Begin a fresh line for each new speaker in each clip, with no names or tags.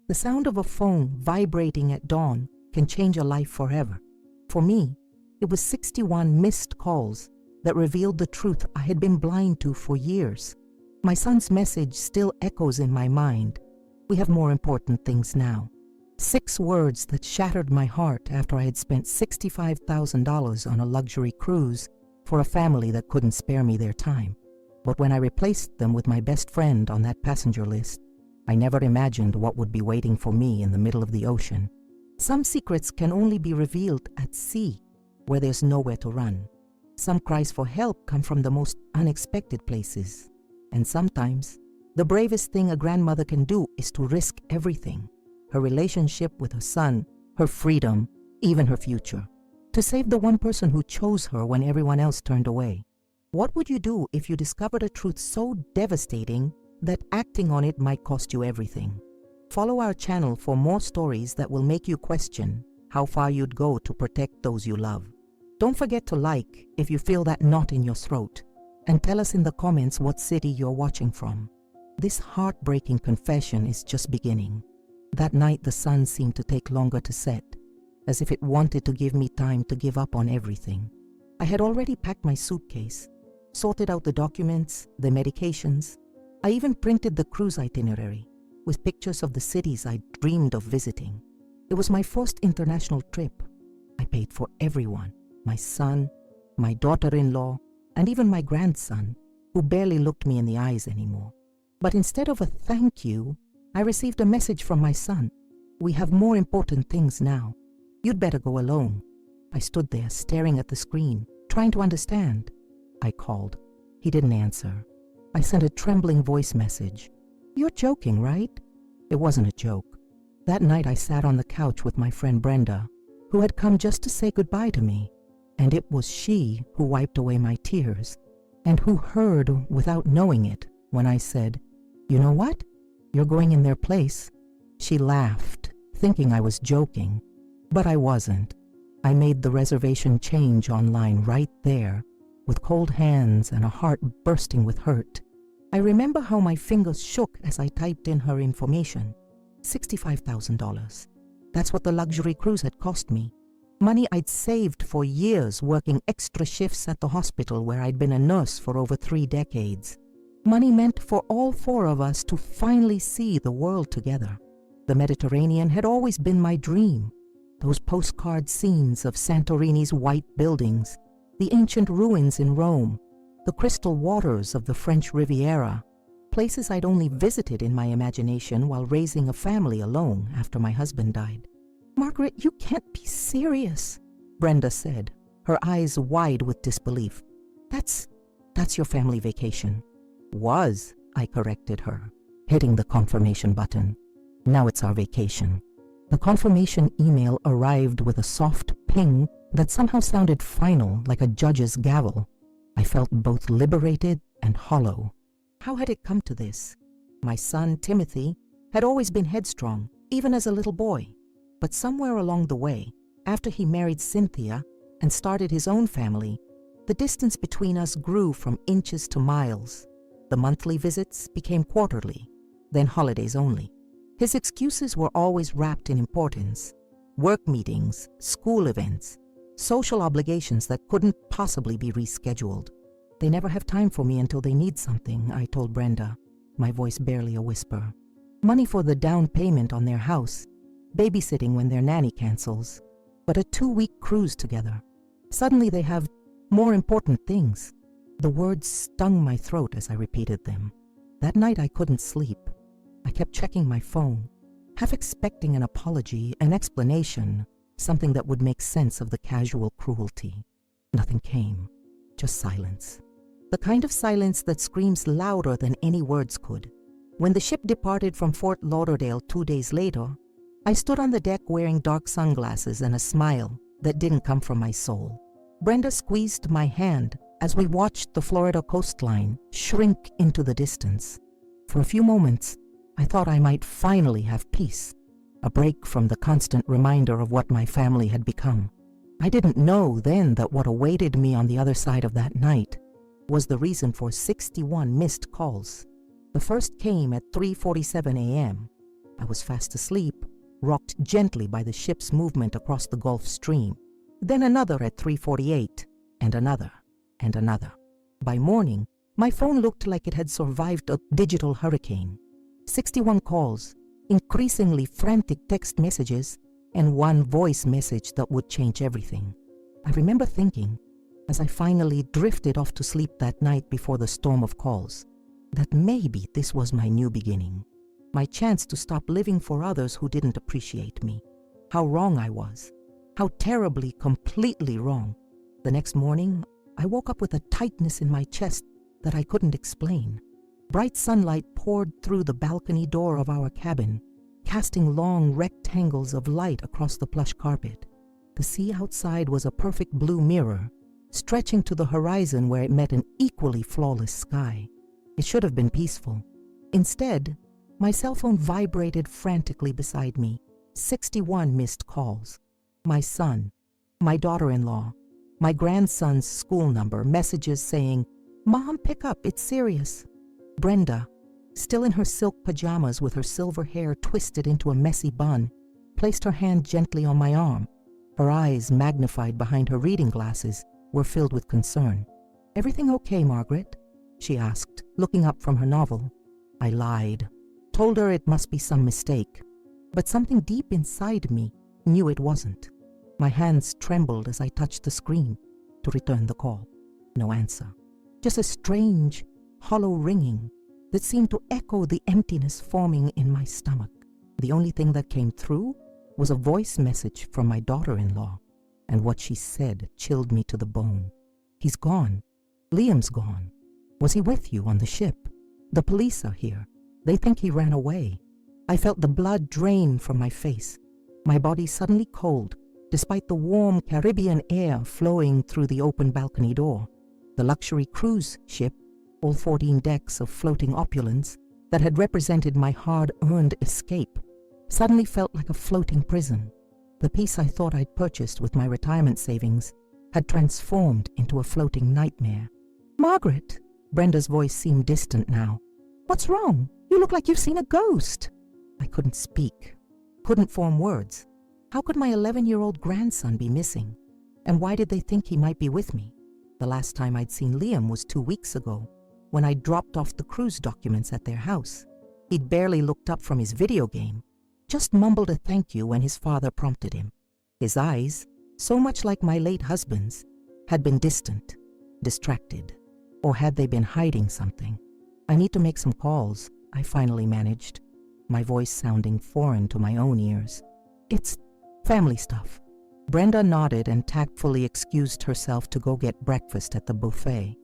The sound of a phone vibrating at dawn can change a life forever. For me, it was 61 missed calls that revealed the truth I had been blind to for years. My son's message still echoes in my mind. We have more important things now. 6 words that shattered my heart after I had spent $65,000 on a luxury cruise for a family that couldn't spare me their time. But when I replaced them with my best friend on that passenger list, I never imagined what would be waiting for me in the middle of the ocean. Some secrets can only be revealed at sea, where there's nowhere to run. Some cries for help come from the most unexpected places. And sometimes, the bravest thing a grandmother can do is to risk everything: her relationship with her son, her freedom, even her future, to save the one person who chose her when everyone else turned away. What would you do if you discovered a truth so devastating that acting on it might cost you everything? Follow our channel for more stories that will make you question how far you'd go to protect those you love. Don't forget to like if you feel that knot in your throat, and tell us in the comments what city you're watching from. This heartbreaking confession is just beginning. That night the sun seemed to take longer to set, as if it wanted to give me time to give up on everything. I had already packed my suitcase, sorted out the documents, the medications. I even printed the cruise itinerary, with pictures of the cities I dreamed of visiting. It was my first international trip. I paid for everyone: my son, my daughter-in-law, and even my grandson, who barely looked me in the eyes anymore. But instead of a thank you, I received a message from my son. "We have more important things now. You'd better go alone." I stood there staring at the screen, trying to understand. I called. He didn't answer. I sent a trembling voice message. "You're joking, right?" It wasn't a joke. That night I sat on the couch with my friend Brenda, who had come just to say goodbye to me. And it was she who wiped away my tears, and who heard without knowing it when I said, "You know what? You're going in their place." She laughed, thinking I was joking, but I wasn't. I made the reservation change online right there, with cold hands and a heart bursting with hurt. I remember how my fingers shook as I typed in her information. $65,000. That's what the luxury cruise had cost me. Money I'd saved for years working extra shifts at the hospital where I'd been a nurse for over 3 decades. Money meant for all 4 of us to finally see the world together. The Mediterranean had always been my dream. Those postcard scenes of Santorini's white buildings, the ancient ruins in Rome, the crystal waters of the French Riviera, places I'd only visited in my imagination while raising a family alone after my husband died. "Margaret, you can't be serious," Brenda said, her eyes wide with disbelief. That's your family vacation." "Was," I corrected her, hitting the confirmation button. "Now it's our vacation." The confirmation email arrived with a soft ping that somehow sounded final, like a judge's gavel. I felt both liberated and hollow. How had it come to this? My son, Timothy, had always been headstrong, even as a little boy. But somewhere along the way, after he married Cynthia and started his own family, the distance between us grew from inches to miles. The monthly visits became quarterly, then holidays only. His excuses were always wrapped in importance: work meetings, school events, social obligations that couldn't possibly be rescheduled. "They never have time for me until they need something," I told Brenda, my voice barely a whisper. "Money for the down payment on their house, babysitting when their nanny cancels, but a 2-week cruise together. Suddenly they have more important things." The words stung my throat as I repeated them. That night I couldn't sleep. I kept checking my phone, half expecting an apology, an explanation, something that would make sense of the casual cruelty. Nothing came, just silence. The kind of silence that screams louder than any words could. When the ship departed from Fort Lauderdale 2 days later, I stood on the deck wearing dark sunglasses and a smile that didn't come from my soul. Brenda squeezed my hand as we watched the Florida coastline shrink into the distance. For a few moments, I thought I might finally have peace, a break from the constant reminder of what my family had become. I didn't know then that what awaited me on the other side of that night was the reason for 61 missed calls. The first came at 3:47 a.m. I was fast asleep, rocked gently by the ship's movement across the Gulf Stream. Then another at 3:48, and another, and another. By morning, my phone looked like it had survived a digital hurricane. 61 calls, increasingly frantic text messages, and one voice message that would change everything. I remember thinking, as I finally drifted off to sleep that night before the storm of calls, that maybe this was my new beginning, my chance to stop living for others who didn't appreciate me. How wrong I was. How terribly, completely wrong. The next morning, I woke up with a tightness in my chest that I couldn't explain. Bright sunlight poured through the balcony door of our cabin, casting long rectangles of light across the plush carpet. The sea outside was a perfect blue mirror, stretching to the horizon where it met an equally flawless sky. It should have been peaceful. Instead, my cell phone vibrated frantically beside me. 61 missed calls. My son, my daughter-in-law, my grandson's school number, messages saying, "Mom, pick up, it's serious." Brenda, still in her silk pajamas with her silver hair twisted into a messy bun, placed her hand gently on my arm. Her eyes, magnified behind her reading glasses, were filled with concern. "Everything okay, Margaret?" she asked, looking up from her novel. I lied, told her it must be some mistake, but something deep inside me knew it wasn't. My hands trembled as I touched the screen to return the call. No answer. Just a strange, hollow ringing that seemed to echo the emptiness forming in my stomach. The only thing that came through was a voice message from my daughter-in-law, and what she said chilled me to the bone. "He's gone. Liam's gone. Was he with you on the ship? The police are here. They think he ran away." I felt the blood drain from my face, my body suddenly cold, despite the warm Caribbean air flowing through the open balcony door. The luxury cruise ship, all 14 decks of floating opulence that had represented my hard-earned escape, suddenly felt like a floating prison. The peace I thought I'd purchased with my retirement savings had transformed into a floating nightmare. "Margaret," Brenda's voice seemed distant now. "What's wrong? You look like you've seen a ghost." I couldn't speak, couldn't form words. How could my 11-year-old grandson be missing? And why did they think he might be with me? The last time I'd seen Liam was 2 weeks ago, when I dropped off the cruise documents at their house. He'd barely looked up from his video game, just mumbled a thank you when his father prompted him. His eyes, so much like my late husband's, had been distant, distracted. Or had they been hiding something? "I need to make some calls," I finally managed, my voice sounding foreign to my own ears. "It's family stuff." Brenda nodded and tactfully excused herself to go get breakfast at the buffet.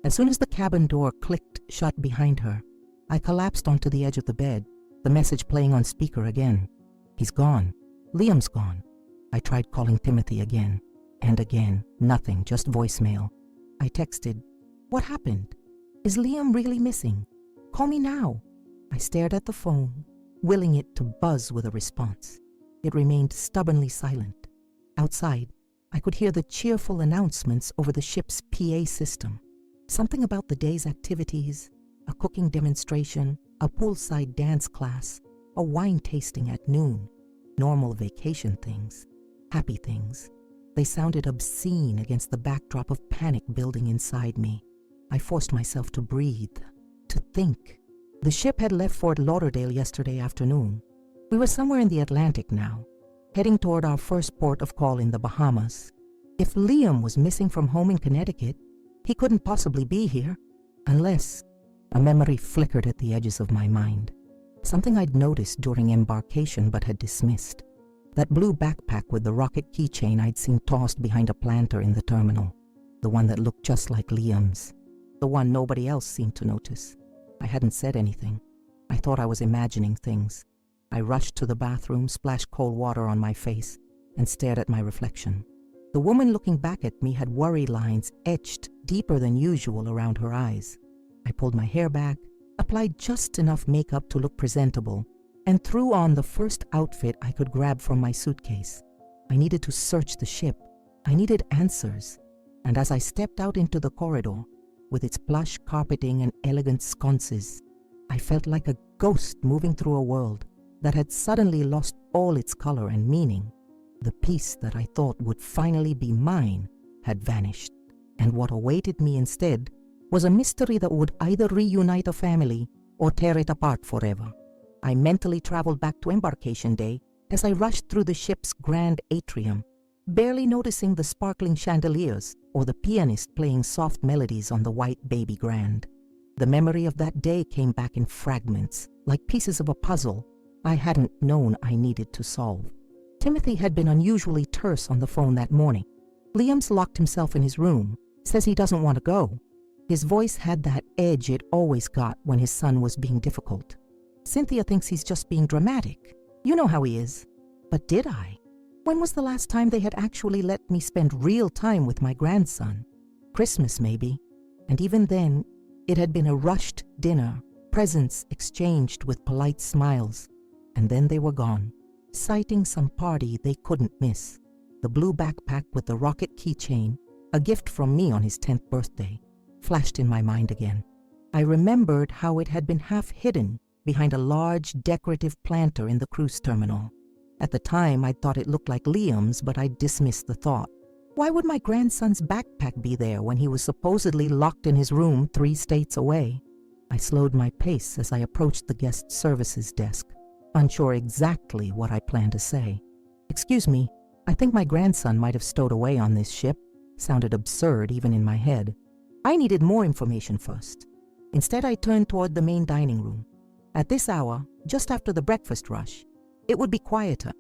As soon as the cabin door clicked shut behind her, I collapsed onto the edge of the bed, the message playing on speaker again. "He's gone. Liam's gone." I tried calling Timothy again and again. Nothing, just voicemail. I texted, "What happened? Is Liam really missing? Call me now." I stared at the phone, willing it to buzz with a response. It remained stubbornly silent. Outside, I could hear the cheerful announcements over the ship's PA system. Something about the day's activities, a cooking demonstration, a poolside dance class, a wine tasting at noon. Normal vacation things, happy things. They sounded obscene against the backdrop of panic building inside me. I forced myself to breathe, to think. The ship had left Fort Lauderdale yesterday afternoon. We were somewhere in the Atlantic now, heading toward our first port of call in the Bahamas. If Liam was missing from home in Connecticut, he couldn't possibly be here, unless... A memory flickered at the edges of my mind. Something I'd noticed during embarkation but had dismissed. That blue backpack with the rocket keychain I'd seen tossed behind a planter in the terminal. The one that looked just like Liam's. The one nobody else seemed to notice. I hadn't said anything. I thought I was imagining things. I rushed to the bathroom, splashed cold water on my face, and stared at my reflection. The woman looking back at me had worry lines etched deeper than usual around her eyes. I pulled my hair back, applied just enough makeup to look presentable, and threw on the first outfit I could grab from my suitcase. I needed to search the ship. I needed answers. And as I stepped out into the corridor, with its plush carpeting and elegant sconces, I felt like a ghost moving through a world that had suddenly lost all its color and meaning. The piece that I thought would finally be mine had vanished, and what awaited me instead was a mystery that would either reunite a family or tear it apart forever. I mentally traveled back to embarkation day as I rushed through the ship's grand atrium, barely noticing the sparkling chandeliers or the pianist playing soft melodies on the white baby grand. The memory of that day came back in fragments, like pieces of a puzzle I hadn't known I needed to solve. Timothy had been unusually terse on the phone that morning. Liam's locked himself in his room, says he doesn't want to go. His voice had that edge it always got when his son was being difficult. Cynthia thinks he's just being dramatic. You know how he is. But did I? When was the last time they had actually let me spend real time with my grandson? Christmas, maybe. And even then, it had been a rushed dinner, presents exchanged with polite smiles. And then they were gone, citing some party they couldn't miss. The blue backpack with the rocket keychain, a gift from me on his 10th birthday, flashed in my mind again. I remembered how it had been half hidden behind a large decorative planter in the cruise terminal. At the time, I thought it looked like Liam's, but I dismissed the thought. Why would my grandson's backpack be there when he was supposedly locked in his room 3 states away? I slowed my pace as I approached the guest services desk, unsure exactly what I planned to say. "Excuse me, I think my grandson might have stowed away on this ship." Sounded absurd even in my head. I needed more information first. Instead, I turned toward the main dining room. At this hour, just after the breakfast rush, it would be quieter,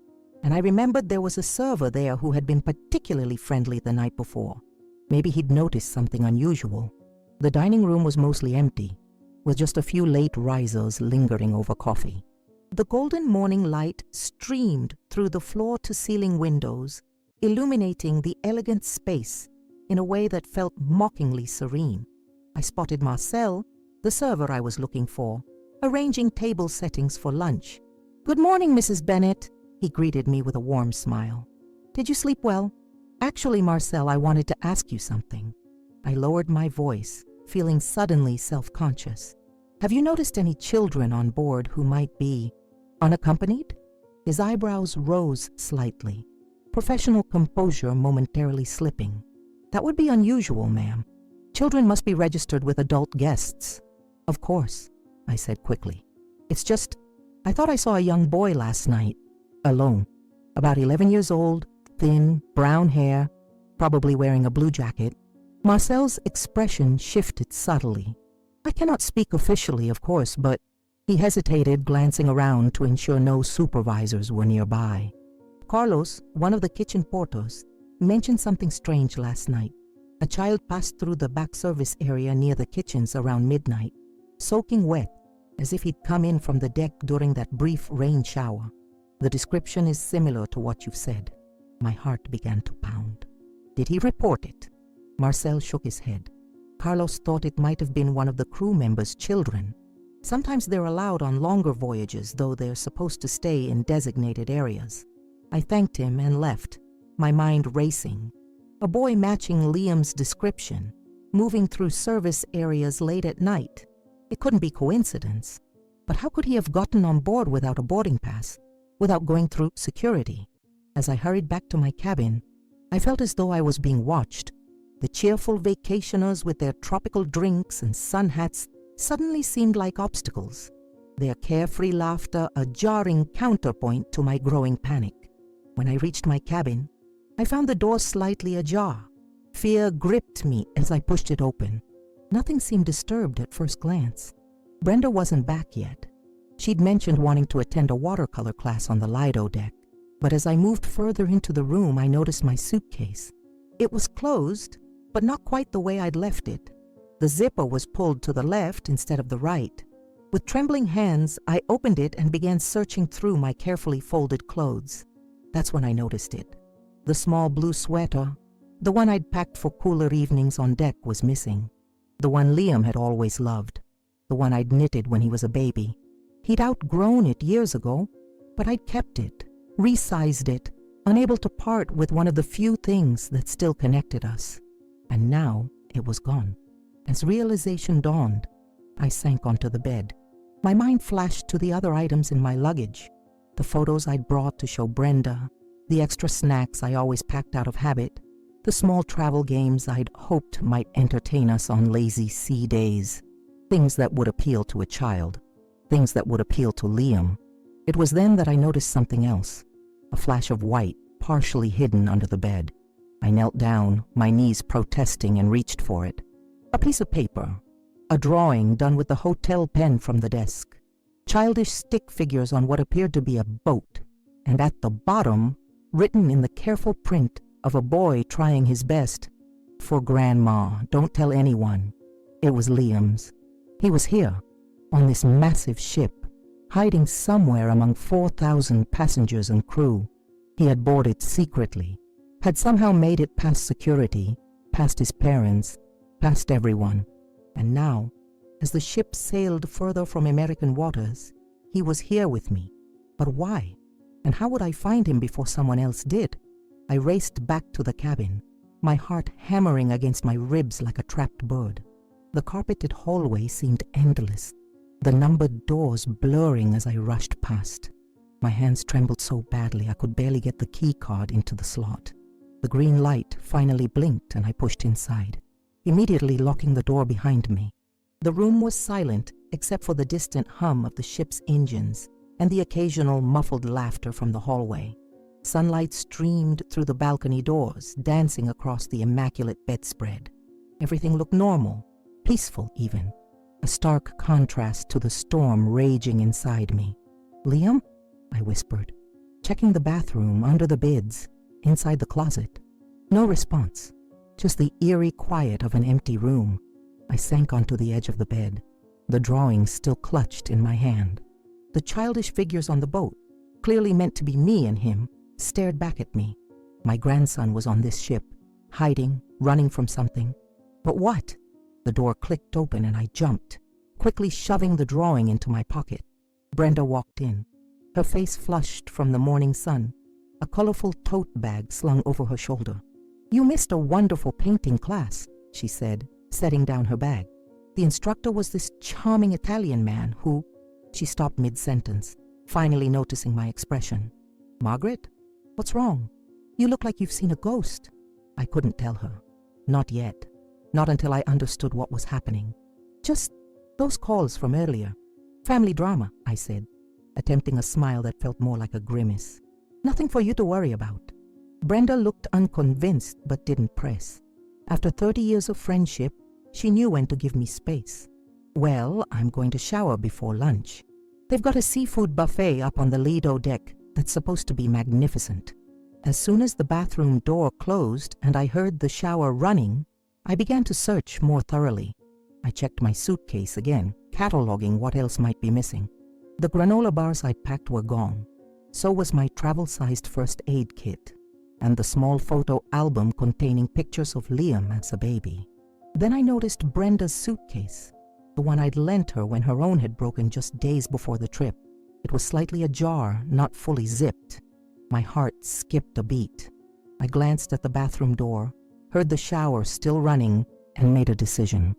and I remembered there was a server there who had been particularly friendly the night before. Maybe he'd noticed something unusual. The dining room was mostly empty, with just a few late risers lingering over coffee. The golden morning light streamed through the floor-to-ceiling windows, illuminating the elegant space in a way that felt mockingly serene. I spotted Marcel, the server I was looking for, arranging table settings for lunch. "Good morning, Mrs. Bennett," he greeted me with a warm smile. "Did you sleep well?" "Actually, Marcel, I wanted to ask you something." I lowered my voice, feeling suddenly self-conscious. "Have you noticed any children on board who might be unaccompanied?" His eyebrows rose slightly, professional composure momentarily slipping. "That would be unusual, ma'am. Children must be registered with adult guests." "Of course," I said quickly. "It's just, I thought I saw a young boy last night, alone, about 11 years old, thin, brown hair, probably wearing a blue jacket." Marcel's expression shifted subtly. "I cannot speak officially, of course, but..." He hesitated, glancing around to ensure no supervisors were nearby. "Carlos, one of the kitchen porters, mentioned something strange last night. A child passed through the back service area near the kitchens around midnight, soaking wet, as if he'd come in from the deck during that brief rain shower. The description is similar to what you've said." My heart began to pound. "Did he report it?" Marcel shook his head. Carlos thought it might have been one of the crew members' children. Sometimes they're allowed on longer voyages, though they're supposed to stay in designated areas. I thanked him and left, my mind racing. A boy matching Liam's description, moving through service areas late at night. It couldn't be coincidence. But how could he have gotten on board without a boarding pass, without going through security? As I hurried back to my cabin, I felt as though I was being watched. The cheerful vacationers with their tropical drinks and sun hats suddenly seemed like obstacles, their carefree laughter a jarring counterpoint to my growing panic. When I reached my cabin, I found the door slightly ajar. Fear gripped me as I pushed it open. Nothing seemed disturbed at first glance. Brenda wasn't back yet. She'd mentioned wanting to attend a watercolor class on the Lido deck, but as I moved further into the room, I noticed my suitcase. It was closed, but not quite the way I'd left it. The zipper was pulled to the left instead of the right. With trembling hands, I opened it and began searching through my carefully folded clothes. That's when I noticed it. The small blue sweater, the one I'd packed for cooler evenings on deck, was missing. The one Liam had always loved. The one I'd knitted when he was a baby. He'd outgrown it years ago, but I'd kept it, resized it, unable to part with one of the few things that still connected us. And now it was gone. As realization dawned, I sank onto the bed. My mind flashed to the other items in my luggage. The photos I'd brought to show Brenda, the extra snacks I always packed out of habit, the small travel games I'd hoped might entertain us on lazy sea days. Things that would appeal to a child. Things that would appeal to Liam. It was then that I noticed something else. A flash of white, partially hidden under the bed. I knelt down, my knees protesting, and reached for it. A piece of paper. A drawing done with the hotel pen from the desk. Childish stick figures on what appeared to be a boat. And at the bottom, written in the careful print of a boy trying his best. For Grandma, don't tell anyone. It was Liam's. He was here, on this massive ship, hiding somewhere among 4,000 passengers and crew. He had boarded secretly, had somehow made it past security, past his parents, past everyone. And now, as the ship sailed further from American waters, he was here with me. But why? And how would I find him before someone else did? I raced back to the cabin, my heart hammering against my ribs like a trapped bird. The carpeted hallway seemed endless, the numbered doors blurring as I rushed past. My hands trembled so badly I could barely get the key card into the slot. The green light finally blinked and I pushed inside, immediately locking the door behind me. The room was silent except for the distant hum of the ship's engines and the occasional muffled laughter from the hallway. Sunlight streamed through the balcony doors, dancing across the immaculate bedspread. Everything looked normal, peaceful even, a stark contrast to the storm raging inside me. "Liam?" I whispered, checking the bathroom, under the beds, inside the closet. No response, just the eerie quiet of an empty room. I sank onto the edge of the bed, the drawing still clutched in my hand. The childish figures on the boat, clearly meant to be me and him, stared back at me. My grandson was on this ship, hiding, running from something. But what? The door clicked open and I jumped, quickly shoving the drawing into my pocket. Brenda walked in, her face flushed from the morning sun, a colorful tote bag slung over her shoulder. "You missed a wonderful painting class," she said, setting down her bag. The instructor was this charming Italian man who... She stopped mid-sentence, finally noticing my expression. "Margaret? What's wrong? You look like you've seen a ghost." I couldn't tell her. Not yet. Not until I understood what was happening. "Just those calls from earlier. Family drama," I said, attempting a smile that felt more like a grimace. "Nothing for you to worry about." Brenda looked unconvinced but didn't press. After 30 years of friendship, she knew when to give me space. "Well, I'm going to shower before lunch. They've got a seafood buffet up on the Lido deck that's supposed to be magnificent." As soon as the bathroom door closed and I heard the shower running, I began to search more thoroughly. I checked my suitcase again, cataloging what else might be missing. The granola bars I'd packed were gone. So was my travel-sized first aid kit, and the small photo album containing pictures of Liam as a baby. Then I noticed Brenda's suitcase, the one I'd lent her when her own had broken just days before the trip. It was slightly ajar, not fully zipped. My heart skipped a beat. I glanced at the bathroom door, heard the shower still running, and made a decision.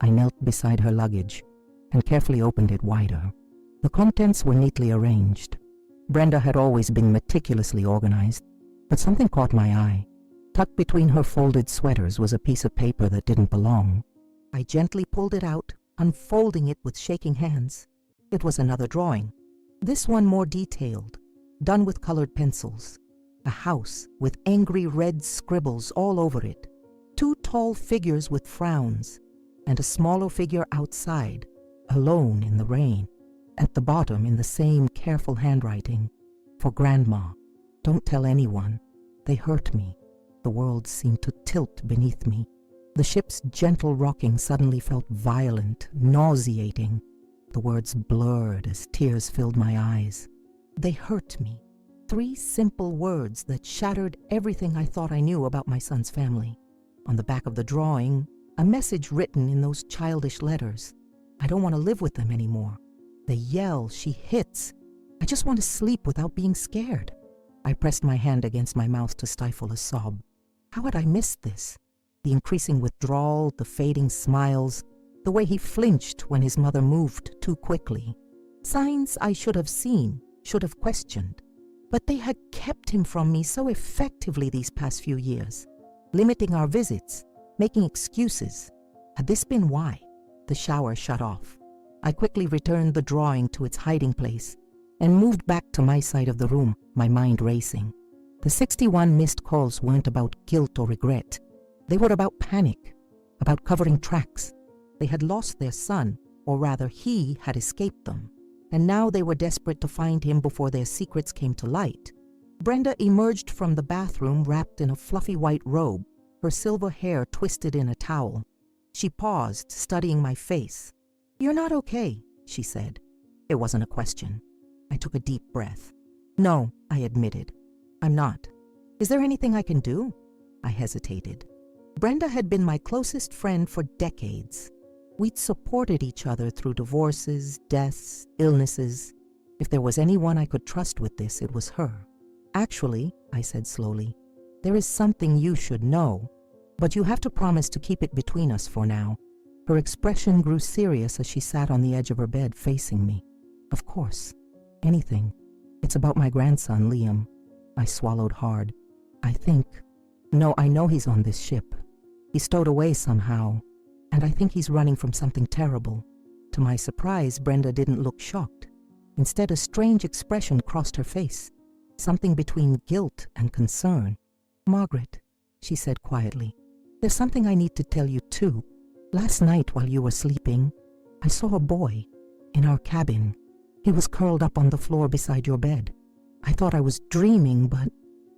I knelt beside her luggage and carefully opened it wider. The contents were neatly arranged. Brenda had always been meticulously organized, but something caught my eye. Tucked between her folded sweaters was a piece of paper that didn't belong. I gently pulled it out, unfolding it with shaking hands. It was another drawing, this one more detailed, done with colored pencils. A house with angry red scribbles all over it, 2 tall figures with frowns, and a smaller figure outside, alone in the rain. At the bottom, in the same careful handwriting, "For Grandma, don't tell anyone. They hurt me." The world seemed to tilt beneath me. The ship's gentle rocking suddenly felt violent, nauseating. The words blurred as tears filled my eyes. They hurt me. 3 simple words that shattered everything I thought I knew about my son's family. On the back of the drawing, a message written in those childish letters. "I don't want to live with them anymore. They yell, she hits. I just want to sleep without being scared." I pressed my hand against my mouth to stifle a sob. How had I missed this? The increasing withdrawal, the fading smiles, the way he flinched when his mother moved too quickly. Signs I should have seen, should have questioned. But they had kept him from me so effectively these past few years, limiting our visits, making excuses. Had this been why? The shower shut off. I quickly returned the drawing to its hiding place and moved back to my side of the room, my mind racing. The 61 missed calls weren't about guilt or regret. They were about panic, about covering tracks. They had lost their son, or rather he had escaped them, and now they were desperate to find him before their secrets came to light. Brenda emerged from the bathroom wrapped in a fluffy white robe, her silver hair twisted in a towel. She paused, studying my face. "You're not okay," she said. It wasn't a question. I took a deep breath. "No," I admitted. "I'm not. Is there anything I can do?" I hesitated. Brenda had been my closest friend for decades. We'd supported each other through divorces, deaths, illnesses. If there was anyone I could trust with this, it was her. "Actually," I said slowly, "there is something you should know, but you have to promise to keep it between us for now." Her expression grew serious as she sat on the edge of her bed facing me. "Of course. Anything. It's about my grandson, Liam." I swallowed hard. I know he's on this ship. He's stowed away somehow, and I think he's running from something terrible." To my surprise, Brenda didn't look shocked. Instead, a strange expression crossed her face, something between guilt and concern. "Margaret," she said quietly, "there's something I need to tell you too. Last night while you were sleeping, I saw a boy in our cabin. He was curled up on the floor beside your bed. I thought I was dreaming, but..."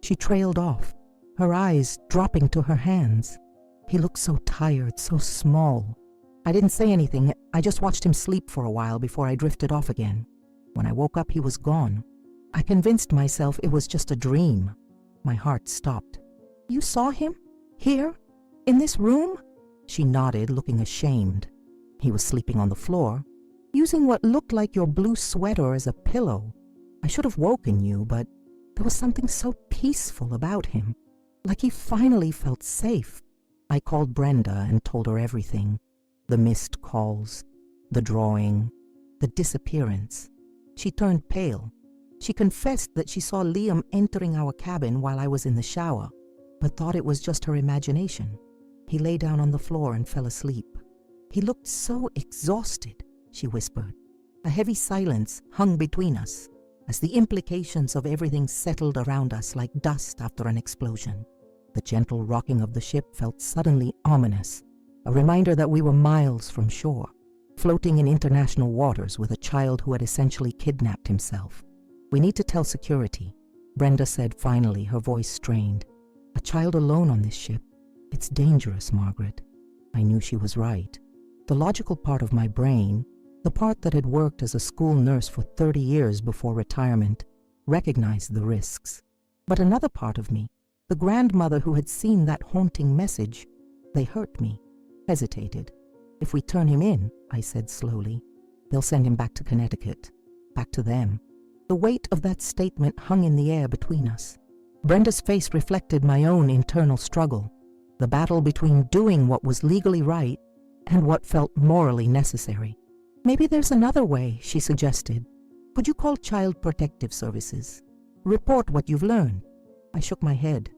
She trailed off, her eyes dropping to her hands. "He looked so tired, so small. I didn't say anything. I just watched him sleep for a while before I drifted off again. When I woke up, he was gone. I convinced myself it was just a dream." My heart stopped. "You saw him? Here? In this room?" She nodded, looking ashamed. "He was sleeping on the floor, using what looked like your blue sweater as a pillow. I should have woken you, but there was something so peaceful about him, like he finally felt safe." I called Brenda and told her everything. The missed calls, the drawing, the disappearance. She turned pale. She confessed that she saw Liam entering our cabin while I was in the shower, but thought it was just her imagination. He lay down on the floor and fell asleep. "He looked so exhausted," she whispered. A heavy silence hung between us as the implications of everything settled around us like dust after an explosion. The gentle rocking of the ship felt suddenly ominous, a reminder that we were miles from shore, floating in international waters with a child who had essentially kidnapped himself. "We need to tell security," Brenda said finally, her voice strained. "A child alone on this ship. It's dangerous, Margaret." I knew she was right. The logical part of my brain, the part that had worked as a school nurse for 30 years before retirement, recognized the risks. But another part of me, the grandmother who had seen that haunting message, they hurt me, hesitated. "If we turn him in," I said slowly, "they'll send him back to Connecticut, back to them." The weight of that statement hung in the air between us. Brenda's face reflected my own internal struggle, the battle between doing what was legally right and what felt morally necessary. "Maybe there's another way," she suggested. "Could you call Child Protective Services? Report what you've learned?" I shook my head,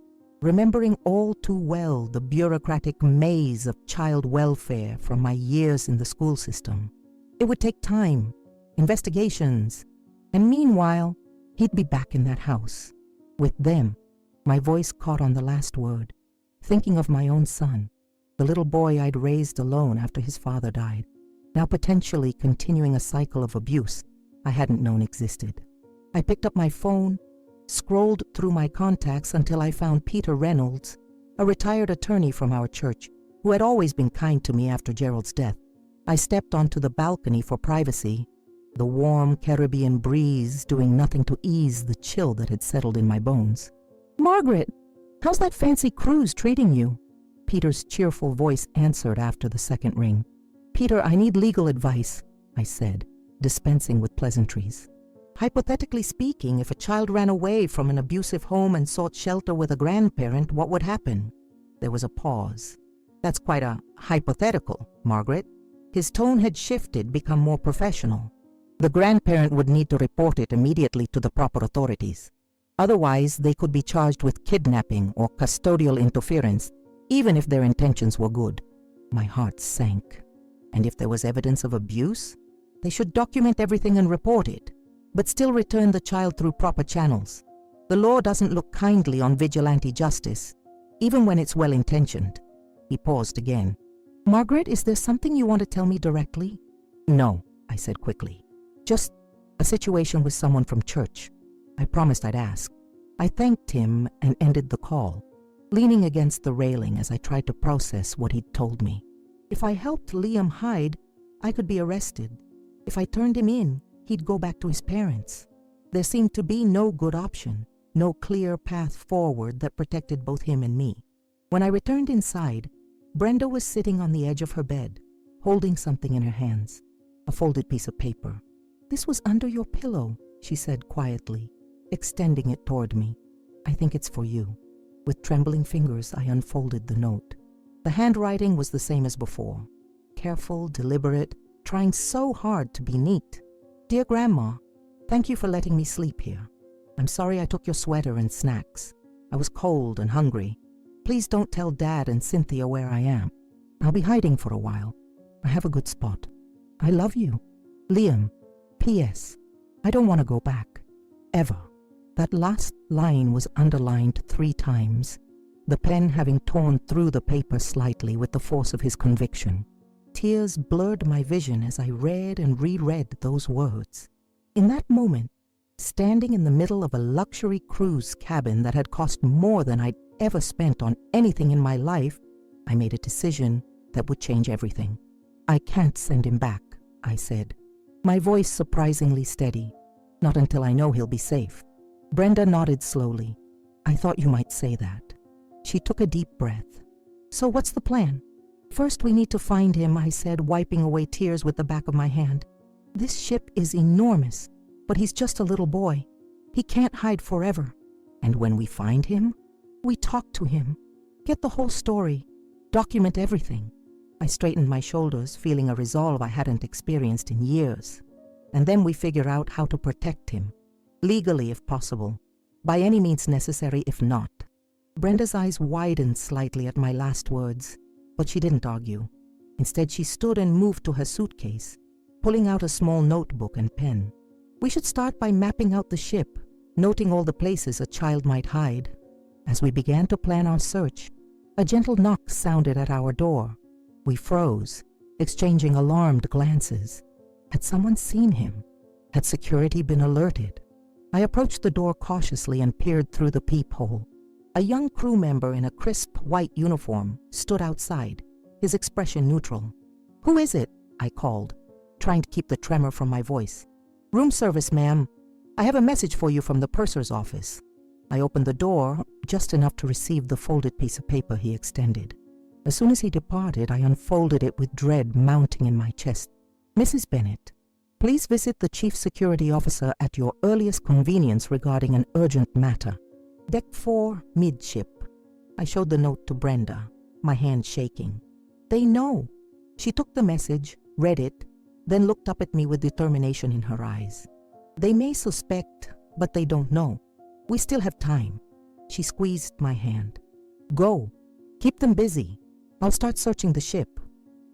remembering all too well the bureaucratic maze of child welfare from my years in the school system. It would take time, investigations, and meanwhile, he'd be back in that house, with them. My voice caught on the last word, thinking of my own son, the little boy I'd raised alone after his father died, now potentially continuing a cycle of abuse I hadn't known existed. I picked up my phone, scrolled through my contacts until I found Peter Reynolds, a retired attorney from our church who had always been kind to me after Gerald's death. I stepped onto the balcony for privacy, the warm Caribbean breeze doing nothing to ease the chill that had settled in my bones. "Margaret, how's that fancy cruise treating you?" Peter's cheerful voice answered after the second ring. "Peter, I need legal advice," I said, dispensing with pleasantries. "Hypothetically speaking, if a child ran away from an abusive home and sought shelter with a grandparent, what would happen?" There was a pause. "That's quite a hypothetical, Margaret." His tone had shifted, become more professional. The grandparent would need to report it immediately to the proper authorities. Otherwise, they could be charged with kidnapping or custodial interference, even if their intentions were good. My heart sank. And if there was evidence of abuse, they should document everything and report it, but still return the child through proper channels. The law doesn't look kindly on vigilante justice, even when it's well-intentioned. He paused again. Margaret, is there something you want to tell me directly? No, I said quickly. Just a situation with someone from church. I promised I'd ask. I thanked him and ended the call, leaning against the railing as I tried to process what he'd told me. If I helped Liam hide, I could be arrested. If I turned him in, he'd go back to his parents. There seemed to be no good option, no clear path forward that protected both him and me. When I returned inside, Brenda was sitting on the edge of her bed, holding something in her hands, a folded piece of paper. This was under your pillow, she said quietly, extending it toward me. I think it's for you. With trembling fingers, I unfolded the note. The handwriting was the same as before. Careful, deliberate, trying so hard to be neat. Dear Grandma, thank you for letting me sleep here. I'm sorry I took your sweater and snacks. I was cold and hungry. Please don't tell Dad and Cynthia where I am. I'll be hiding for a while. I have a good spot. I love you. Liam. P.S. I don't want to go back. Ever. That last line was underlined 3 times, the pen having torn through the paper slightly with the force of his conviction. Tears blurred my vision as I read and reread those words. In that moment, standing in the middle of a luxury cruise cabin that had cost more than I'd ever spent on anything in my life, I made a decision that would change everything. I can't send him back, I said, my voice surprisingly steady. Not until I know he'll be safe. Brenda nodded slowly. I thought you might say that. She took a deep breath. So what's the plan? First, we need to find him, I said, wiping away tears with the back of my hand. This ship is enormous, but he's just a little boy. He can't hide forever. And when we find him, we talk to him, get the whole story, document everything. I straightened my shoulders, feeling a resolve I hadn't experienced in years. And then we figure out how to protect him, legally if possible, by any means necessary if not. Brenda's eyes widened slightly at my last words, but she didn't argue. Instead, she stood and moved to her suitcase, pulling out a small notebook and pen. We should start by mapping out the ship, noting all the places a child might hide. As we began to plan our search, a gentle knock sounded at our door. We froze, exchanging alarmed glances. Had someone seen him? Had security been alerted? I approached the door cautiously and peered through the peephole. A young crew member in a crisp white uniform stood outside, his expression neutral. Who is it? I called, trying to keep the tremor from my voice. Room service, ma'am. I have a message for you from the purser's office. I opened the door just enough to receive the folded piece of paper he extended. As soon as he departed, I unfolded it with dread mounting in my chest. Mrs. Bennett, please visit the Chief Security Officer at your earliest convenience regarding an urgent matter. Deck 4, midship. I showed the note to Brenda, my hand shaking. They know. She took the message, read it, then looked up at me with determination in her eyes. They may suspect, but they don't know. We still have time. She squeezed my hand. Go. Keep them busy. I'll start searching the ship.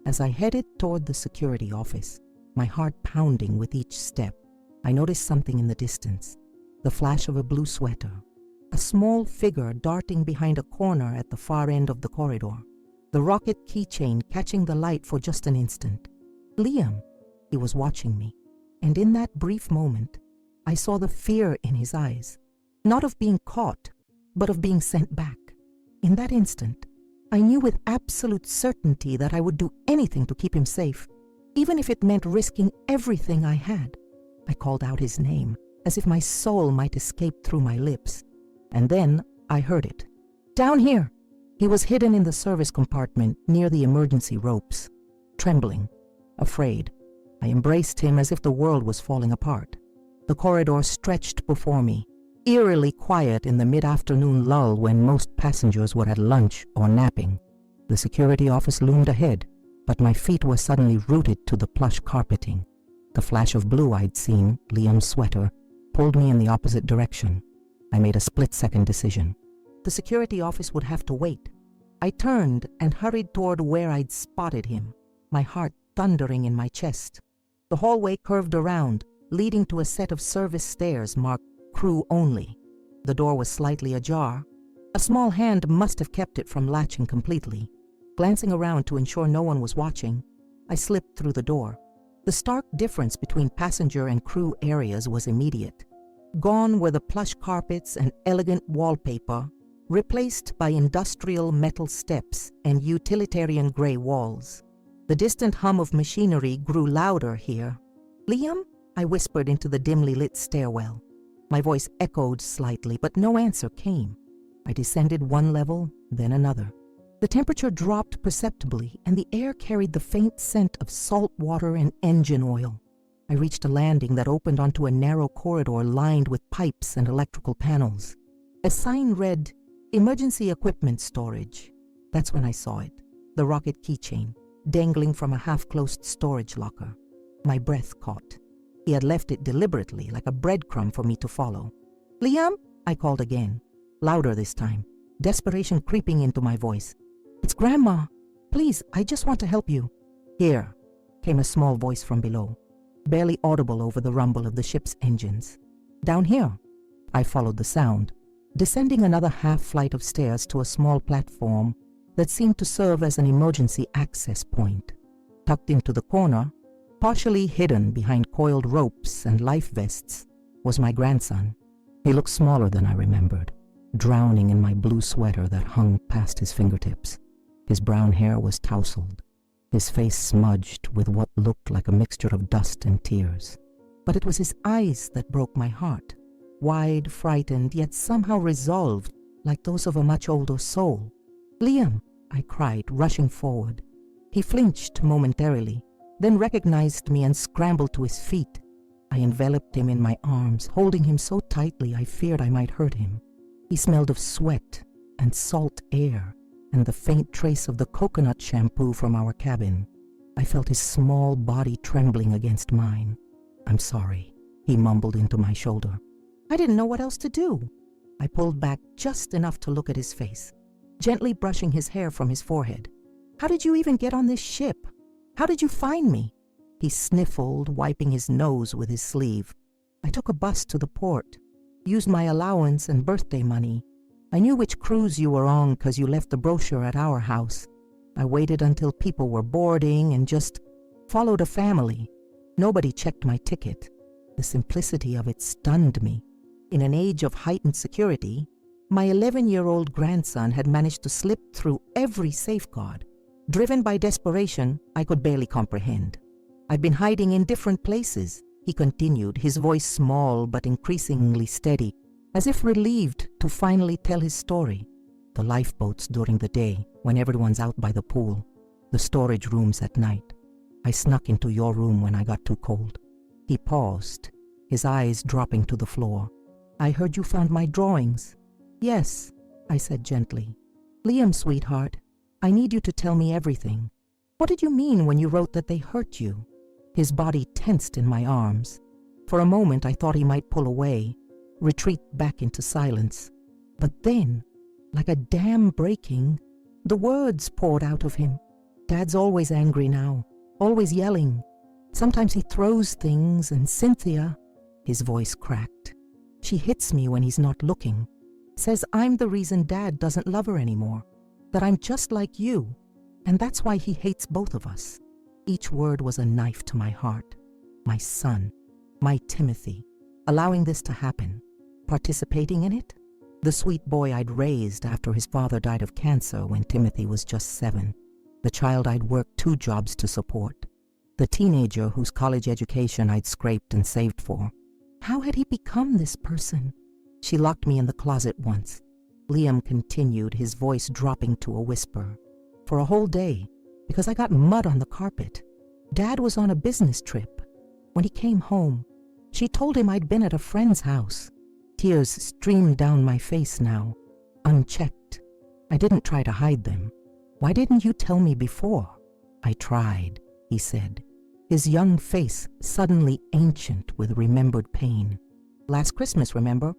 As I headed toward the security office, my heart pounding with each step, I noticed something in the distance. The flash of a blue sweater. A small figure darting behind a corner at the far end of the corridor. The rocket keychain catching the light for just an instant. Liam. He was watching me. And in that brief moment, I saw the fear in his eyes. Not of being caught, but of being sent back. In that instant, I knew with absolute certainty that I would do anything to keep him safe, even if it meant risking everything I had. I called out his name, as if my soul might escape through my lips. And then I heard it. Down here! He was hidden in the service compartment near the emergency ropes. Trembling, afraid, I embraced him as if the world was falling apart. The corridor stretched before me, eerily quiet in the mid-afternoon lull when most passengers were at lunch or napping. The security office loomed ahead, but my feet were suddenly rooted to the plush carpeting. The flash of blue I'd seen, Liam's sweater, pulled me in the opposite direction. I made a split-second decision. The security office would have to wait. I turned and hurried toward where I'd spotted him, my heart thundering in my chest. The hallway curved around, leading to a set of service stairs marked Crew Only. The door was slightly ajar. A small hand must have kept it from latching completely. Glancing around to ensure no one was watching, I slipped through the door. The stark difference between passenger and crew areas was immediate. Gone were the plush carpets and elegant wallpaper, replaced by industrial metal steps and utilitarian gray walls. The distant hum of machinery grew louder here. "Liam?" I whispered into the dimly lit stairwell. My voice echoed slightly, but no answer came. I descended one level, then another. The temperature dropped perceptibly, and the air carried the faint scent of salt water and engine oil. I reached a landing that opened onto a narrow corridor lined with pipes and electrical panels. A sign read, "Emergency Equipment Storage." That's when I saw it, the rocket keychain, dangling from a half-closed storage locker. My breath caught. He had left it deliberately, like a breadcrumb for me to follow. "Liam?" I called again, louder this time, desperation creeping into my voice. "It's Grandma. Please, I just want to help you." "Here," came a small voice from below, barely audible over the rumble of the ship's engines. "Down here." I followed the sound, descending another half-flight of stairs to a small platform that seemed to serve as an emergency access point. Tucked into the corner, partially hidden behind coiled ropes and life vests, was my grandson. He looked smaller than I remembered, drowning in my blue sweater that hung past his fingertips. His brown hair was tousled, his face smudged with what looked like a mixture of dust and tears. But it was his eyes that broke my heart, wide, frightened, yet somehow resolved, like those of a much older soul. "Liam!" I cried, rushing forward. He flinched momentarily, then recognized me and scrambled to his feet. I enveloped him in my arms, holding him so tightly I feared I might hurt him. He smelled of sweat and salt air and the faint trace of the coconut shampoo from our cabin. I felt his small body trembling against mine. "I'm sorry," he mumbled into my shoulder. I didn't know what else to do. I pulled back just enough to look at his face, gently brushing his hair from his forehead. "How did you even get on this ship? How did you find me?" He sniffled, wiping his nose with his sleeve. "I took a bus to the port, used my allowance and birthday money. I knew which cruise you were on because you left the brochure at our house. I waited until people were boarding and just followed a family. Nobody checked my ticket." The simplicity of it stunned me. In an age of heightened security, my 11-year-old grandson had managed to slip through every safeguard. Driven by desperation, I could barely comprehend. "I've been hiding in different places," he continued, his voice small but increasingly steady, as if relieved to finally tell his story. "The lifeboats during the day, when everyone's out by the pool. The storage rooms at night. I snuck into your room when I got too cold." He paused, his eyes dropping to the floor. "I heard you found my drawings." "Yes," I said gently. "Liam, sweetheart, I need you to tell me everything. What did you mean when you wrote that they hurt you?" His body tensed in my arms. For a moment I thought he might pull away, retreat back into silence. But then, like a dam breaking, the words poured out of him. "Dad's always angry now, always yelling. Sometimes he throws things, and Cynthia," his voice cracked, "she hits me when he's not looking. Says I'm the reason Dad doesn't love her anymore, that I'm just like you, and that's why he hates both of us." Each word was a knife to my heart. My son, my Timothy, allowing this to happen, participating in it? The sweet boy I'd raised after his father died of cancer when Timothy was just 7. The child I'd worked 2 jobs to support. The teenager whose college education I'd scraped and saved for. How had he become this person? She locked me in the closet once. Liam continued, his voice dropping to a whisper. "For a whole day, because I got mud on the carpet. Dad was on a business trip. When he came home, she told him I'd been at a friend's house." Tears streamed down my face now, unchecked. I didn't try to hide them. "Why didn't you tell me before?" "I tried," he said. his young face suddenly ancient with remembered pain. Last Christmas, remember?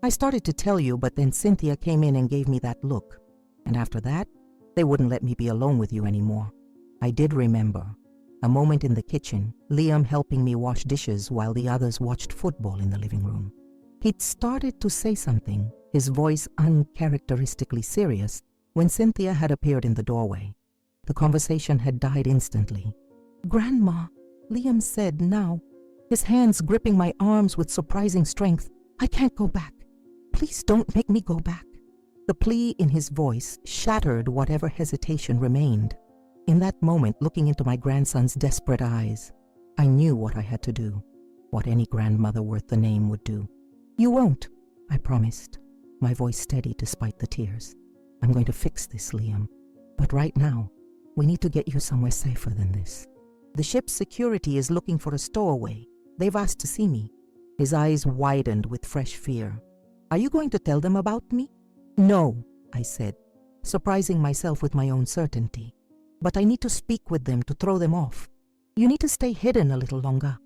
I started to tell you, but then Cynthia came in and gave me that look. And after that, they wouldn't let me be alone with you anymore. I did remember. A moment in the kitchen, Liam helping me wash dishes while the others watched football in the living room. He'd started to say something, his voice uncharacteristically serious, when Cynthia had appeared in the doorway. The conversation had died instantly. "Grandma," Liam said now, his hands gripping my arms with surprising strength, "I can't go back. Please don't make me go back." The plea in his voice shattered whatever hesitation remained. In that moment, looking into my grandson's desperate eyes, I knew what I had to do, what any grandmother worth the name would do. "You won't," I promised, my voice steady despite the tears. "I'm going to fix this, Liam. But right now, we need to get you somewhere safer than this. The ship's security is looking for a stowaway. They've asked to see me." His eyes widened with fresh fear. "Are you going to tell them about me?" "No," I said, surprising myself with my own certainty. "But I need to speak with them to throw them off. You need to stay hidden a little longer."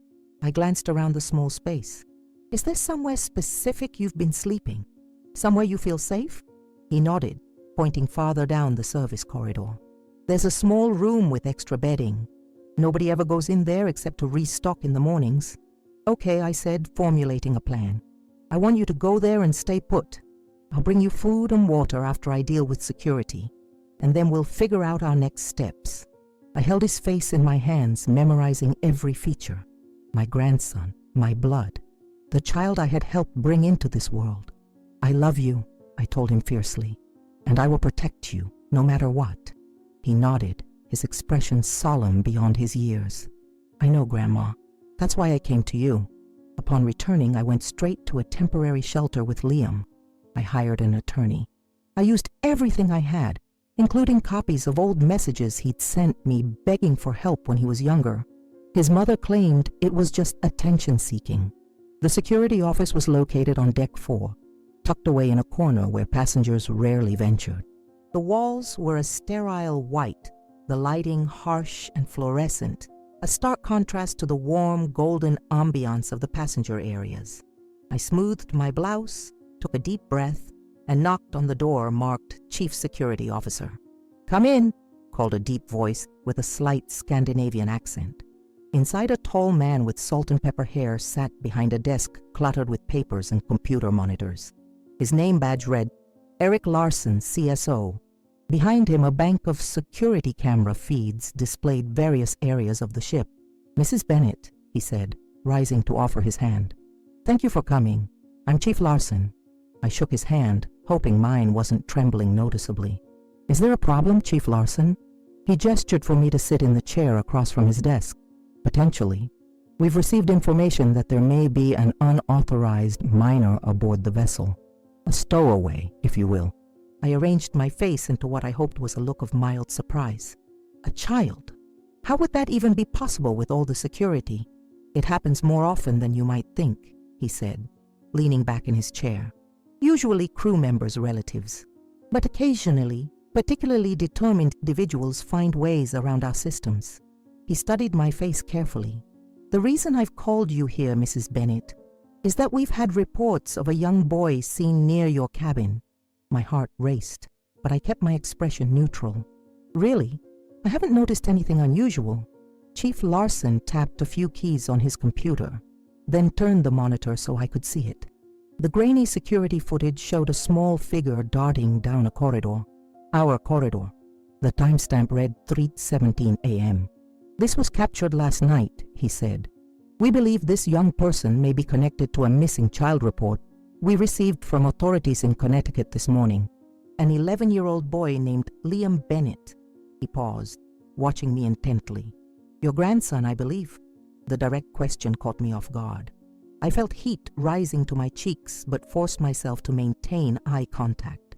I glanced around the small space. "Is there somewhere specific you've been sleeping? Somewhere you feel safe?" He nodded, pointing farther down the service corridor. "There's a small room with extra bedding. Nobody ever goes in there except to restock in the mornings." "Okay," I said, formulating a plan. "I want you to go there and stay put. I'll bring you food and water after I deal with security, and then we'll figure out our next steps." I held his face in my hands, memorizing every feature. My grandson, my blood, the child I had helped bring into this world. "I love you," I told him fiercely, "and I will protect you, no matter what." He nodded, his expression solemn beyond his years. "I know, Grandma. That's why I came to you." Upon returning, I went straight to a temporary shelter with Liam. I hired an attorney. I used everything I had, including copies of old messages he'd sent me begging for help when he was younger. His mother claimed it was just attention-seeking. The security office was located on Deck 4, tucked away in a corner where passengers rarely ventured. The walls were a sterile white, the lighting harsh and fluorescent, a stark contrast to the warm, golden ambiance of the passenger areas. I smoothed my blouse, took a deep breath, and knocked on the door marked Chief Security Officer. "Come in," called a deep voice with a slight Scandinavian accent. Inside, a tall man with salt and pepper hair sat behind a desk cluttered with papers and computer monitors. His name badge read, Eric Larson, CSO. Behind him, a bank of security camera feeds displayed various areas of the ship. "Mrs. Bennett," he said, rising to offer his hand. "Thank you for coming. I'm Chief Larson." I shook his hand, hoping mine wasn't trembling noticeably. "Is there a problem, Chief Larson?" He gestured for me to sit in the chair across from his desk. "Potentially. We've received information that there may be an unauthorized minor aboard the vessel. A stowaway, if you will." I arranged my face into what I hoped was a look of mild surprise. "A child? How would that even be possible with all the security?" "It happens more often than you might think," he said, leaning back in his chair. "Usually crew members' relatives. But occasionally, particularly determined individuals find ways around our systems." He studied my face carefully. "The reason I've called you here, Mrs. Bennett, is that we've had reports of a young boy seen near your cabin." My heart raced, but I kept my expression neutral. "Really? I haven't noticed anything unusual." Chief Larson tapped a few keys on his computer, then turned the monitor so I could see it. The grainy security footage showed a small figure darting down a corridor. Our corridor. The timestamp read 3:17 a.m. "This was captured last night," he said. "We believe this young person may be connected to a missing child report we received from authorities in Connecticut this morning. An 11-year-old boy named Liam Bennett." He paused, watching me intently. "Your grandson, I believe." The direct question caught me off guard. I felt heat rising to my cheeks, but forced myself to maintain eye contact.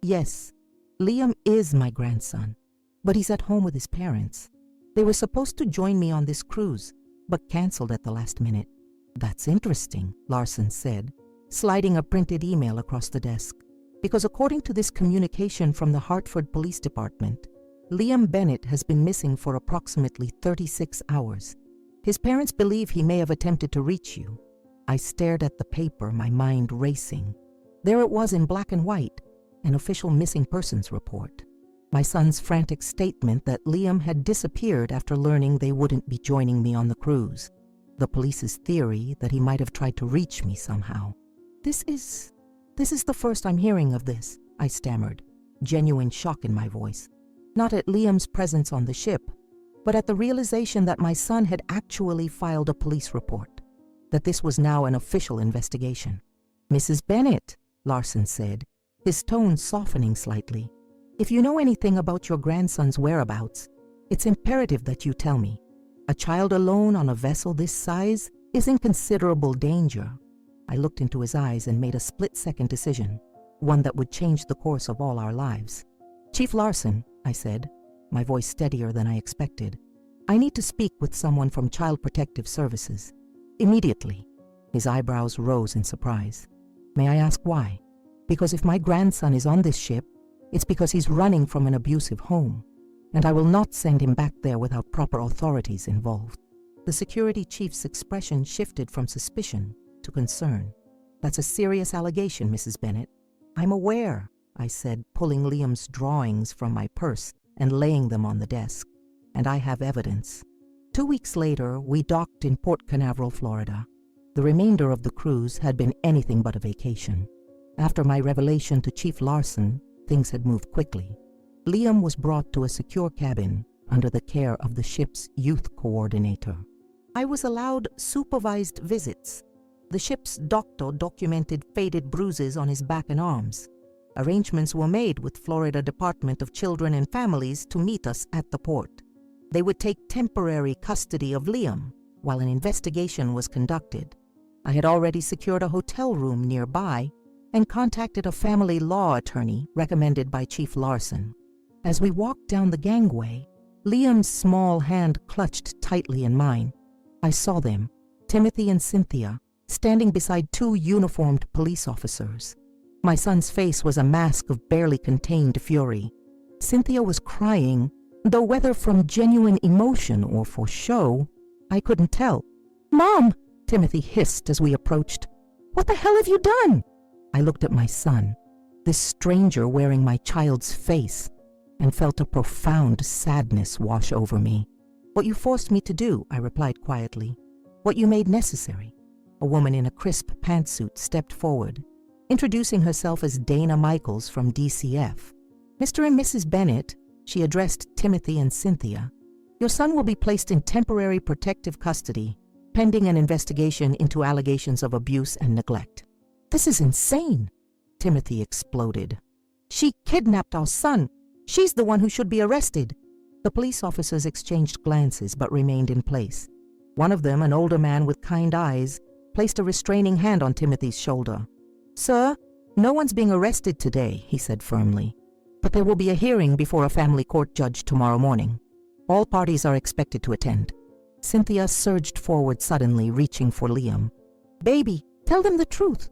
"Yes, Liam is my grandson, but he's at home with his parents. They were supposed to join me on this cruise, but canceled at the last minute." "That's interesting," Larson said, sliding a printed email across the desk. "Because according to this communication from the Hartford Police Department, Liam Bennett has been missing for approximately 36 hours. His parents believe he may have attempted to reach you. I stared at the paper, my mind racing. There it was in black and white, an official missing persons report. My son's frantic statement that Liam had disappeared after learning they wouldn't be joining me on the cruise. The police's theory that he might have tried to reach me somehow. This is the first I'm hearing of this, I stammered, genuine shock in my voice. Not at Liam's presence on the ship, but at the realization that my son had actually filed a police report, that this was now an official investigation. Mrs. Bennet, Larson said, his tone softening slightly. If you know anything about your grandson's whereabouts, it's imperative that you tell me. A child alone on a vessel this size is in considerable danger. I looked into his eyes and made a split-second decision, one that would change the course of all our lives. Chief Larson, I said, my voice steadier than I expected, I need to speak with someone from Child Protective Services. Immediately. His eyebrows rose in surprise. May I ask why? Because if my grandson is on this ship, it's because he's running from an abusive home, and I will not send him back there without proper authorities involved. The security chief's expression shifted from suspicion to concern. That's a serious allegation, Mrs. Bennet. I'm aware, I said, pulling Liam's drawings from my purse and laying them on the desk. And I have evidence. 2 weeks later, we docked in Port Canaveral, Florida. The remainder of the cruise had been anything but a vacation. After my revelation to Chief Larson, things had moved quickly. Liam was brought to a secure cabin under the care of the ship's youth coordinator. I was allowed supervised visits. The ship's doctor documented faded bruises on his back and arms. Arrangements were made with Florida Department of Children and Families to meet us at the port. They would take temporary custody of Liam while an investigation was conducted. I had already secured a hotel room nearby and contacted a family law attorney recommended by Chief Larson. As we walked down the gangway, Liam's small hand clutched tightly in mine. I saw them, Timothy and Cynthia, standing beside 2 uniformed police officers. My son's face was a mask of barely contained fury. Cynthia was crying, though whether from genuine emotion or for show, I couldn't tell. "Mom!" Timothy hissed as we approached. "What the hell have you done?" I looked at my son, this stranger wearing my child's face, and felt a profound sadness wash over me. "What you forced me to do," I replied quietly. "What you made necessary." A woman in a crisp pantsuit stepped forward, introducing herself as Dana Michaels from DCF. "Mr. and Mrs. Bennet," she addressed Timothy and Cynthia, "your son will be placed in temporary protective custody, pending an investigation into allegations of abuse and neglect." "This is insane!" Timothy exploded. "She kidnapped our son. She's the one who should be arrested." The police officers exchanged glances but remained in place. One of them, an older man with kind eyes, placed a restraining hand on Timothy's shoulder. "Sir, no one's being arrested today," he said firmly. "But there will be a hearing before a family court judge tomorrow morning. All parties are expected to attend." Cynthia surged forward suddenly, reaching for Liam. "Baby, tell them the truth.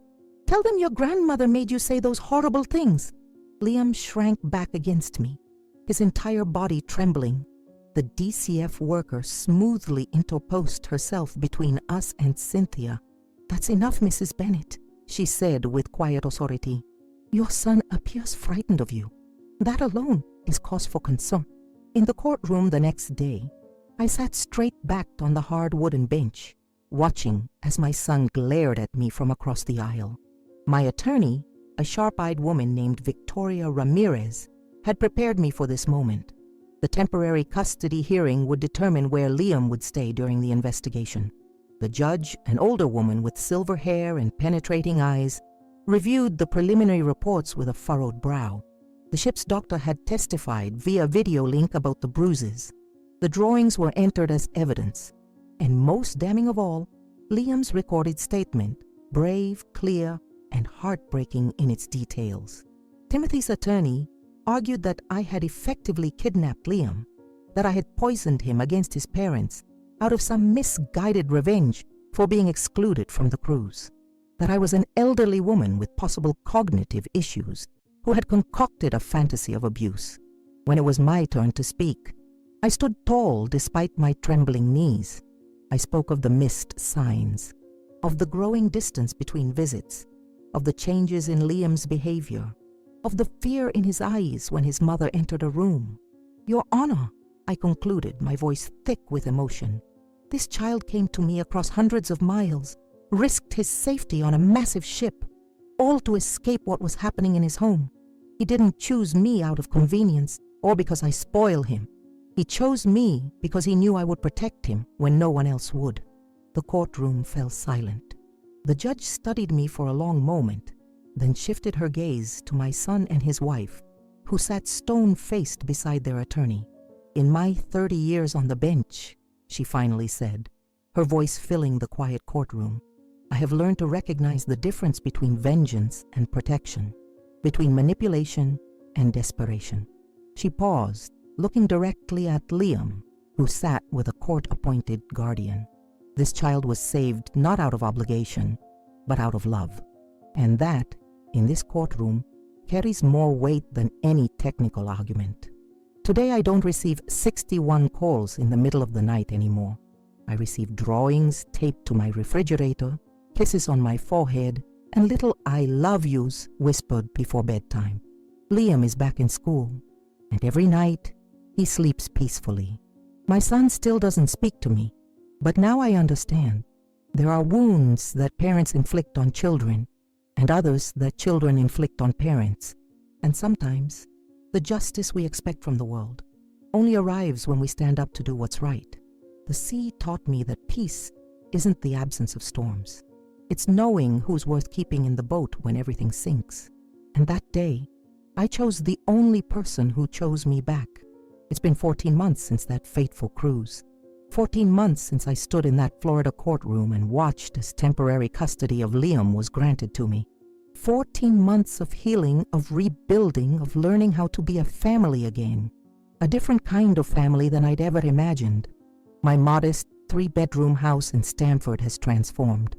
Tell them your grandmother made you say those horrible things." Liam shrank back against me, his entire body trembling. The DCF worker smoothly interposed herself between us and Cynthia. "That's enough, Mrs. Bennet," she said with quiet authority. "Your son appears frightened of you. That alone is cause for concern." In the courtroom the next day, I sat straight-backed on the hard wooden bench, watching as my son glared at me from across the aisle. My attorney, a sharp-eyed woman named Victoria Ramirez, had prepared me for this moment. The temporary custody hearing would determine where Liam would stay during the investigation. The judge, an older woman with silver hair and penetrating eyes, reviewed the preliminary reports with a furrowed brow. The ship's doctor had testified via video link about the bruises. The drawings were entered as evidence. And most damning of all, Liam's recorded statement, brave, clear, and heartbreaking in its details. Timothy's attorney argued that I had effectively kidnapped Liam, that I had poisoned him against his parents out of some misguided revenge for being excluded from the cruise, that I was an elderly woman with possible cognitive issues who had concocted a fantasy of abuse. When it was my turn to speak, I stood tall despite my trembling knees. I spoke of the missed signs, of the growing distance between visits, of the changes in Liam's behavior, of the fear in his eyes when his mother entered a room. Your Honor, I concluded, my voice thick with emotion, this child came to me across hundreds of miles, risked his safety on a massive ship, all to escape what was happening in his home. He didn't choose me out of convenience or because I spoil him. He chose me because he knew I would protect him when no one else would. The courtroom fell silent. The judge studied me for a long moment, then shifted her gaze to my son and his wife, who sat stone-faced beside their attorney. In my 30 years on the bench, she finally said, her voice filling the quiet courtroom, I have learned to recognize the difference between vengeance and protection, between manipulation and desperation. She paused, looking directly at Liam, who sat with a court-appointed guardian. This child was saved not out of obligation, but out of love. And that, in this courtroom, carries more weight than any technical argument. Today I don't receive 61 calls in the middle of the night anymore. I receive drawings taped to my refrigerator, kisses on my forehead, and little I love yous whispered before bedtime. Liam is back in school, and every night he sleeps peacefully. My son still doesn't speak to me, but now I understand. There are wounds that parents inflict on children, and others that children inflict on parents. And sometimes, the justice we expect from the world only arrives when we stand up to do what's right. The sea taught me that peace isn't the absence of storms. It's knowing who's worth keeping in the boat when everything sinks. And that day, I chose the only person who chose me back. It's been 14 months since that fateful cruise. 14 months since I stood in that Florida courtroom and watched as temporary custody of Liam was granted to me. 14 months of healing, of rebuilding, of learning how to be a family again. A different kind of family than I'd ever imagined. My modest 3-bedroom house in Stamford has transformed.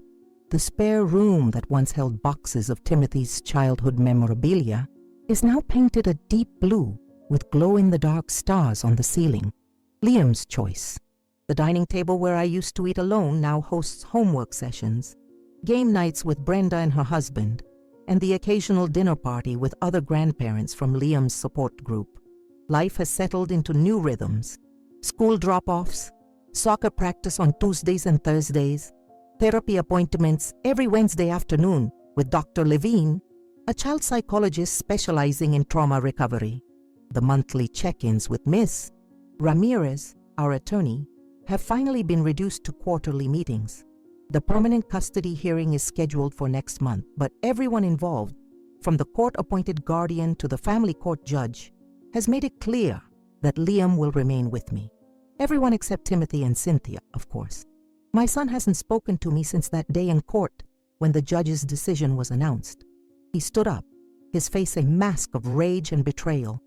The spare room that once held boxes of Timothy's childhood memorabilia is now painted a deep blue with glow-in-the-dark stars on the ceiling. Liam's choice. The dining table where I used to eat alone now hosts homework sessions, game nights with Brenda and her husband, and the occasional dinner party with other grandparents from Liam's support group. Life has settled into new rhythms. School drop-offs, soccer practice on Tuesdays and Thursdays, therapy appointments every Wednesday afternoon with Dr. Levine, a child psychologist specializing in trauma recovery. The monthly check-ins with Miss Ramirez, our attorney, have finally been reduced to quarterly meetings. The permanent custody hearing is scheduled for next month, but everyone involved, from the court-appointed guardian to the family court judge, has made it clear that Liam will remain with me. Everyone except Timothy and Cynthia, of course. My son hasn't spoken to me since that day in court when the judge's decision was announced. He stood up, his face a mask of rage and betrayal,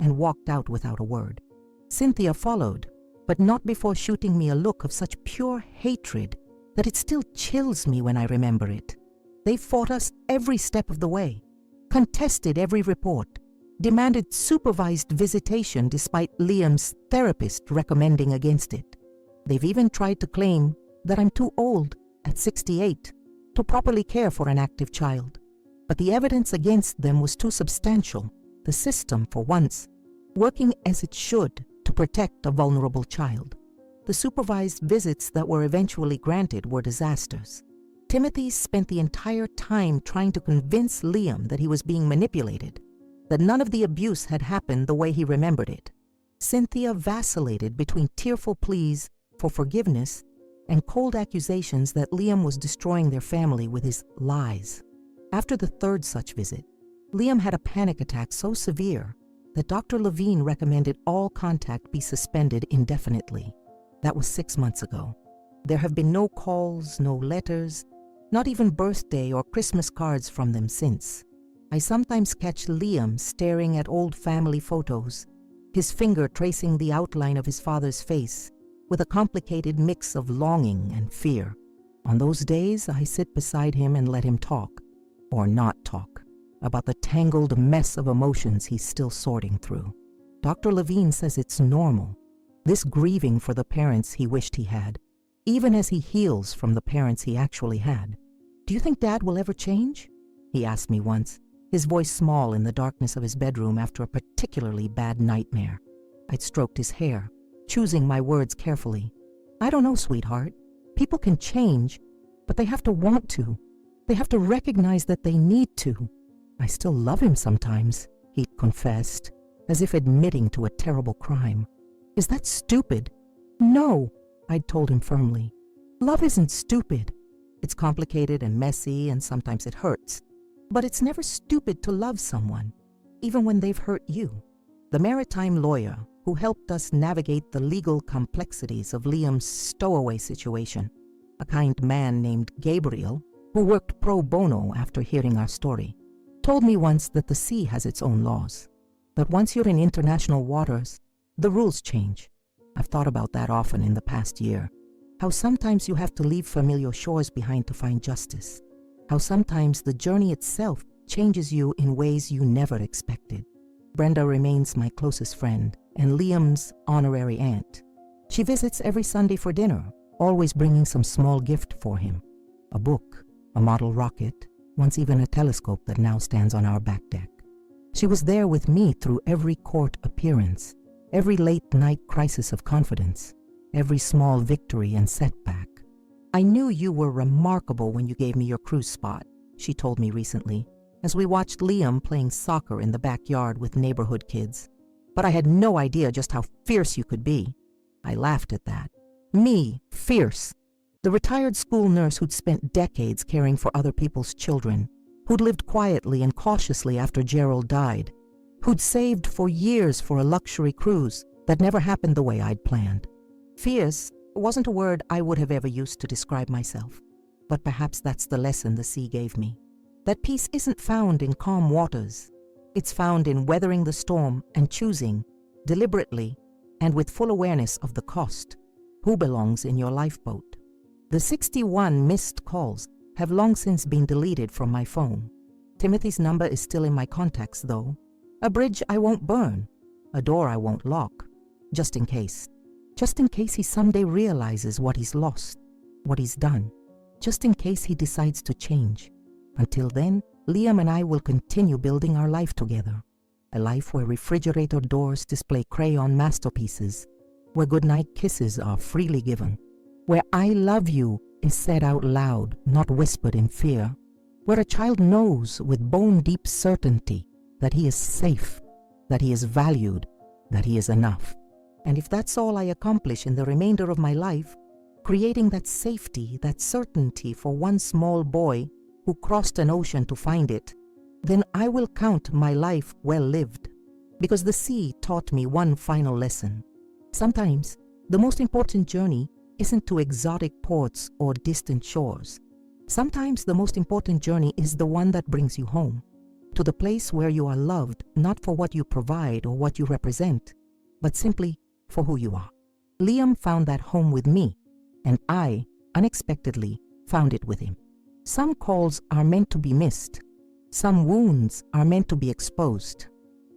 and walked out without a word. Cynthia followed, but not before shooting me a look of such pure hatred that it still chills me when I remember it. They fought us every step of the way, contested every report, demanded supervised visitation despite Liam's therapist recommending against it. They've even tried to claim that I'm too old, at 68, to properly care for an active child. But the evidence against them was too substantial, the system, for once, working as it should to protect a vulnerable child. The supervised visits that were eventually granted were disasters. Timothy spent the entire time trying to convince Liam that he was being manipulated, that none of the abuse had happened the way he remembered it. Cynthia vacillated between tearful pleas for forgiveness and cold accusations that Liam was destroying their family with his lies. After the third such visit, Liam had a panic attack so severe that Dr. Levine recommended all contact be suspended indefinitely. That was 6 months ago. There have been no calls, no letters, not even birthday or Christmas cards from them since. I sometimes catch Liam staring at old family photos, his finger tracing the outline of his father's face with a complicated mix of longing and fear. On those days, I sit beside him and let him talk, or not talk, about the tangled mess of emotions he's still sorting through. Dr. Levine says it's normal, this grieving for the parents he wished he had. even as he heals from the parents he actually had. "Do you think Dad will ever change?" he asked me once, his voice small in the darkness of his bedroom after a particularly bad nightmare. I'd stroked his hair, choosing my words carefully. "I don't know, sweetheart. People can change, but they have to want to. They have to recognize that they need to. I still love him sometimes," he confessed, as if admitting to a terrible crime. "Is that stupid?" "No," I'd told him firmly. "Love isn't stupid. It's complicated and messy, and sometimes it hurts. But it's never stupid to love someone, even when they've hurt you." The maritime lawyer who helped us navigate the legal complexities of Liam's stowaway situation, a kind man named Gabriel, who worked pro bono after hearing our story, told me once that the sea has its own laws, that once you're in international waters, the rules change. I've thought about that often in the past year, how sometimes you have to leave familiar shores behind to find justice, how sometimes the journey itself changes you in ways you never expected. Brenda remains my closest friend and Liam's honorary aunt. She visits every Sunday for dinner, always bringing some small gift for him: a book, a model rocket, once even a telescope that now stands on our back deck. She was there with me through every court appearance, every late-night crisis of confidence, every small victory and setback. "I knew you were remarkable when you gave me your cruise spot," she told me recently, as we watched Liam playing soccer in the backyard with neighborhood kids. "But I had no idea just how fierce you could be." I laughed at that. Me, fierce. The retired school nurse who'd spent decades caring for other people's children, who'd lived quietly and cautiously after Gerald died, who'd saved for years for a luxury cruise that never happened the way I'd planned. Fierce wasn't a word I would have ever used to describe myself, but perhaps that's the lesson the sea gave me. That peace isn't found in calm waters. It's found in weathering the storm and choosing, deliberately and with full awareness of the cost, who belongs in your lifeboat. The 61 missed calls have long since been deleted from my phone. Timothy's number is still in my contacts, though. A bridge I won't burn, a door I won't lock, just in case. Just in case he someday realizes what he's lost, what he's done. Just in case he decides to change. Until then, Liam and I will continue building our life together. A life where refrigerator doors display crayon masterpieces, where goodnight kisses are freely given, where "I love you" is said out loud, not whispered in fear, where a child knows with bone-deep certainty that he is safe, that he is valued, that he is enough. And if that's all I accomplish in the remainder of my life, creating that safety, that certainty for one small boy who crossed an ocean to find it, then I will count my life well lived. Because the sea taught me one final lesson. Sometimes the most important journey isn't to exotic ports or distant shores. Sometimes the most important journey is the one that brings you home, to the place where you are loved not for what you provide or what you represent, but simply for who you are. Liam found that home with me, and I, unexpectedly, found it with him. Some calls are meant to be missed. Some wounds are meant to be exposed.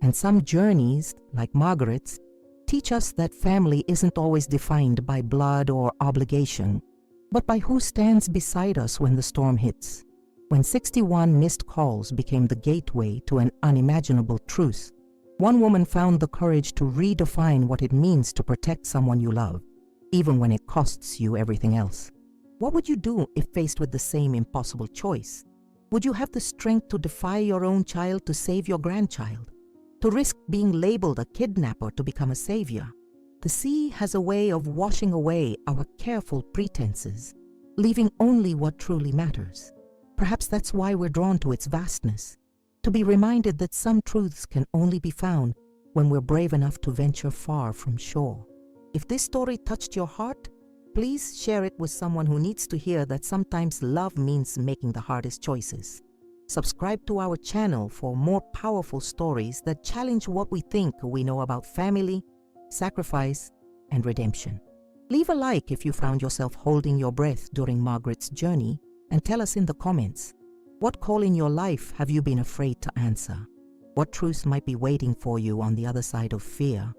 And some journeys, like Margaret's, teach us that family isn't always defined by blood or obligation, but by who stands beside us when the storm hits. When 61 missed calls became the gateway to an unimaginable truth, one woman found the courage to redefine what it means to protect someone you love, even when it costs you everything else. What would you do if faced with the same impossible choice? Would you have the strength to defy your own child to save your grandchild? To risk being labeled a kidnapper to become a savior? The sea has a way of washing away our careful pretenses, leaving only what truly matters. Perhaps that's why we're drawn to its vastness, to be reminded that some truths can only be found when we're brave enough to venture far from shore. If this story touched your heart, please share it with someone who needs to hear that sometimes love means making the hardest choices. Subscribe to our channel for more powerful stories that challenge what we think we know about family, sacrifice, and redemption. Leave a like if you found yourself holding your breath during Margaret's journey, and tell us in the comments, what call in your life have you been afraid to answer? What truth might be waiting for you on the other side of fear?